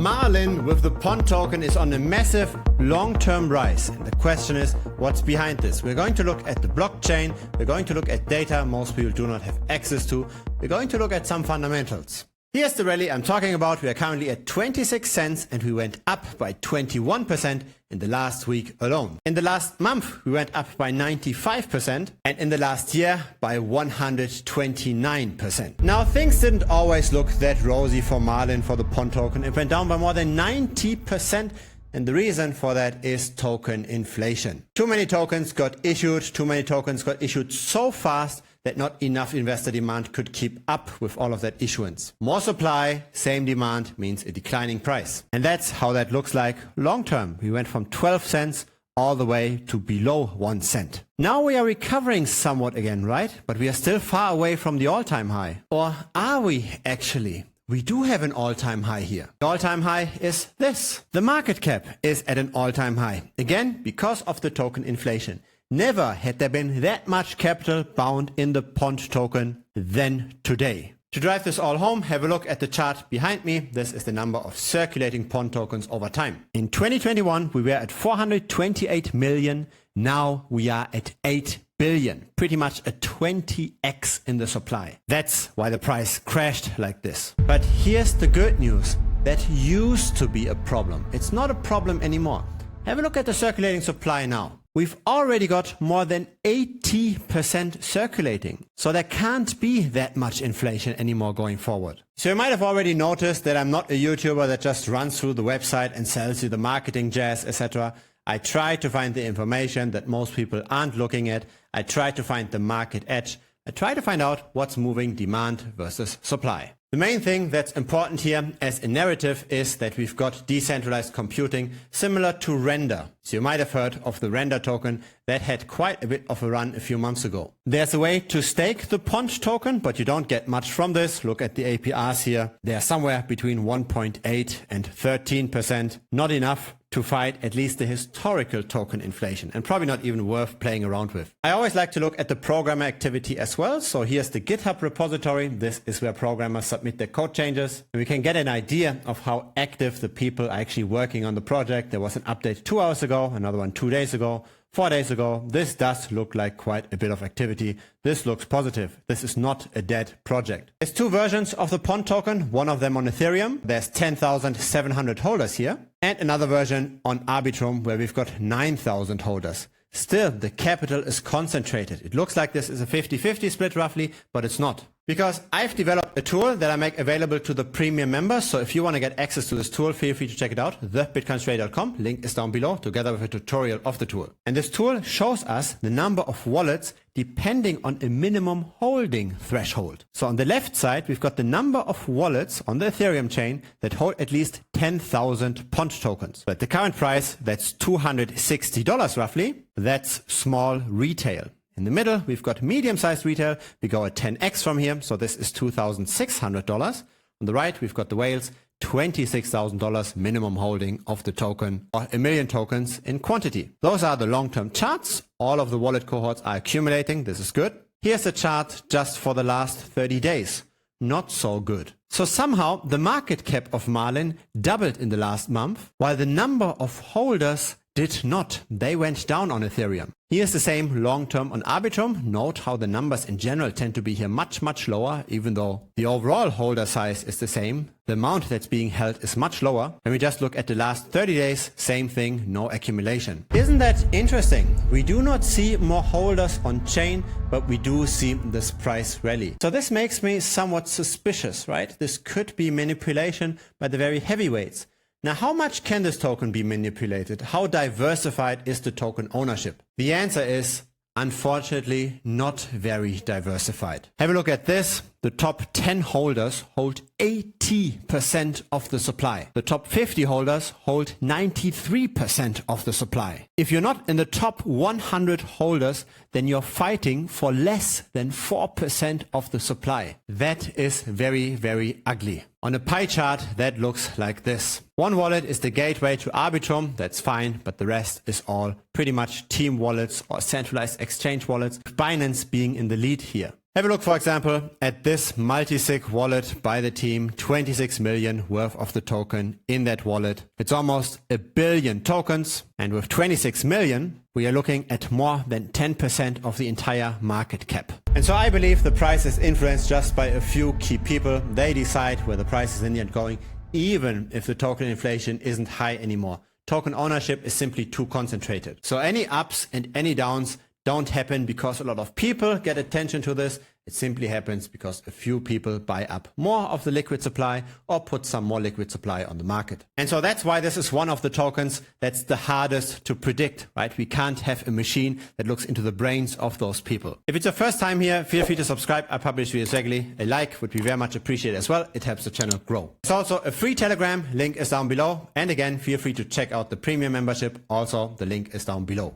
Marlin with the Pond token is on a massive long-term rise. And the question is, what's behind this? We're going to look at the blockchain. We're going to look at data most people do not have access to. We're going to look at some fundamentals. Here's the rally I'm talking about. We are currently at 26 cents and we went up by 21% in the last week alone. In the last month, we went up by 95% and in the last year by 129%. Now, things didn't always look that rosy for Marlin for the Pond token. It went down by more than 90%. And the reason for that is token inflation. Too many tokens got issued. Too many tokens got issued so fast that not enough investor demand could keep up with all of that issuance. More supply, same demand means a declining price. And that's how that looks like long term. We went from 12 cents all the way to below 1 cent. Now we are recovering somewhat again, right? But we are still far away from the all-time high. Or are we actually? We do have an all-time high here. The all-time high is this. The market cap is at an all-time high. Again, because of the token inflation. Never had there been that much capital bound in the Pond token than today. To drive this all home, have a look at the chart behind me. This is the number of circulating Pond tokens over time. In 2021, we were at 428 million. Now we are at 8 billion. Pretty much a 20x in the supply. That's why the price crashed like this. But here's the good news. That used to be a problem. It's not a problem anymore. Have a look at the circulating supply now. We've already got more than 80% circulating. So there can't be that much inflation anymore going forward. So you might have already noticed that I'm not a YouTuber that just runs through the website and sells you the marketing jazz, etc. I try to find the information that most people aren't looking at. I try to find the market edge. I try to find out what's moving demand versus supply. The main thing that's important here as a narrative is that we've got decentralized computing similar to Render. So you might have heard of the Render token that had quite a bit of a run a few months ago. There's a way to stake the Pond token, but you don't get much from this. Look at the APRs here. They're somewhere between 1.8 and 13%. Not enough to fight at least the historical token inflation, and probably not even worth playing around with. I always like to look at the programmer activity as well. So here's the GitHub repository. This is where programmers submit their code changes. And we can get an idea of how active the people are actually working on the project. There was an update 2 hours ago, another one 2 days ago. 4 days ago. This does look like quite a bit of activity. This looks positive. This is not a dead project. There's 2 versions of the Pond token, one of them on Ethereum. There's 10,700 holders here. And another version on Arbitrum where we've got 9,000 holders. Still, the capital is concentrated. It looks like this is a 50-50 split roughly, but it's not. Because I've developed a tool that I make available to the premium members. So if you want to get access to this tool, feel free to check it out. thebitcoinstrader.com. Link is down below together with a tutorial of the tool. And this tool shows us the number of wallets depending on a minimum holding threshold. So on the left side, we've got the number of wallets on the Ethereum chain that hold at least 10,000 Pond tokens. But the current price, that's $260 roughly. That's small retail. In the middle, we've got medium-sized retail. We go at 10x from here, so this is $2,600. On the right, we've got the whales, $26,000 minimum holding of the token, or 1 million tokens in quantity. Those are the long-term charts. All of the wallet cohorts are accumulating. This is good. Here's a chart just for the last 30 days. Not so good. So somehow the market cap of Marlin doubled in the last month, while the number of holders did not. They went down on Ethereum. Here's the same long term on Arbitrum. Note how the numbers in general tend to be here much lower, even though the overall holder size is the same. The amount that's being held is much lower. When we just look at the last 30 days, same thing, no accumulation. Isn't that interesting? We do not see more holders on chain, but we do see this price rally. So this makes me somewhat suspicious, right? This could be manipulation by the very heavyweights. Now, how much can this token be manipulated? How diversified is the token ownership? The answer is, unfortunately, not very diversified. Have a look at this. The top 10 holders hold 80% of the supply. The top 50 holders hold 93% of the supply. If you're not in the top 100 holders, then you're fighting for less than 4% of the supply. That is very, very ugly. On a pie chart, that looks like this. One wallet is the gateway to Arbitrum. That's fine, but the rest is all pretty much team wallets or centralized exchange wallets, Binance being in the lead here. Have a look, for example, at this multi-sig wallet by the team, 26 million worth of the token in that wallet. It's almost 1 billion tokens. And with 26 million, we are looking at more than 10% of the entire market cap. And so I believe the price is influenced just by a few key people. They decide where the price is in the end going, even if the token inflation isn't high anymore. Token ownership is simply too concentrated. So any ups and any downs don't happen because a lot of people get attention to this. It simply happens because a few people buy up more of the liquid supply or put some more liquid supply on the market. And so that's why this is one of the tokens that's the hardest to predict, right? We can't have a machine that looks into the brains of those people. If it's your first time here, feel free to subscribe. I publish videos regularly. A like would be very much appreciated as well. It helps the channel grow. There's also a free Telegram. Link is down below. And again, feel free to check out the premium membership. Also, the link is down below.